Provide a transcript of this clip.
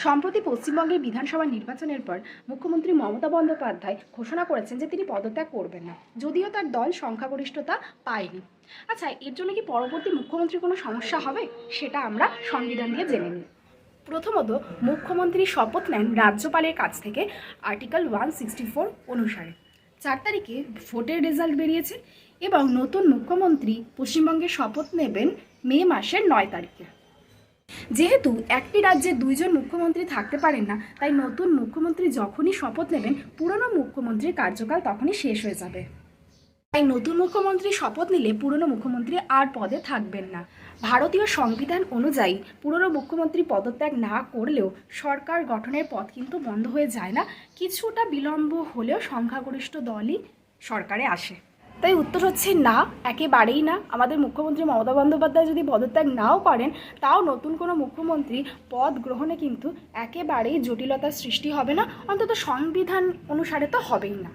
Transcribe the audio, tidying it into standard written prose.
সম্প্রতি পশ্চিমবঙ্গের বিধানসভা নির্বাচনের পর মুখ্যমন্ত্রী মমতা বন্দ্যোপাধ্যায় ঘোষণা করেছেন যে তিনি পদত্যাগ করবেন না, যদিও তার দল সংখ্যাগরিষ্ঠতা পায়নি। আচ্ছা, এর জন্য কি পরবর্তী মুখ্যমন্ত্রীর কোনো সমস্যা হবে? সেটা আমরা সংবিধান দিয়ে জেনে নিই। প্রথমত, মুখ্যমন্ত্রী শপথ নেন রাজ্যপালের কাছ থেকে আর্টিকেল 164 অনুসারে। 4 তারিখে ভোটের রেজাল্ট বেরিয়েছে এবং নতুন মুখ্যমন্ত্রী পশ্চিমবঙ্গে শপথ নেবেন মে মাসের 9 তারিখে। যেহেতু একটি রাজ্যে দুইজন মুখ্যমন্ত্রী থাকতে পারেন না, তাই নতুন মুখ্যমন্ত্রী যখনই শপথ নেবেন পুরনো মুখ্যমন্ত্রীর কার্যকাল তখনই শেষ হয়ে যাবে। তাই নতুন মুখ্যমন্ত্রী শপথ নিলে পুরনো মুখ্যমন্ত্রী আর পদে থাকবেন না। ভারতীয় সংবিধান অনুযায়ী পুরনো মুখ্যমন্ত্রী পদত্যাগ না করলেও সরকার গঠনের পথ কিন্তু বন্ধ হয়ে যায় না, কিছুটা বিলম্ব হলেও সংখ্যাগরিষ্ঠ দলই সরকারে আসে। তাই উত্তর হচ্ছে না, একেবারেই না। আমাদের মুখ্যমন্ত্রী মমতা বন্দ্যোপাধ্যায় যদি পদত্যাগ নাও করেন, তাও নতুন কোনো মুখ্যমন্ত্রী পদ গ্রহণে কিন্তু একেবারেই জটিলতার সৃষ্টি হবে না, অন্তত সংবিধান অনুসারে তো হবেই না।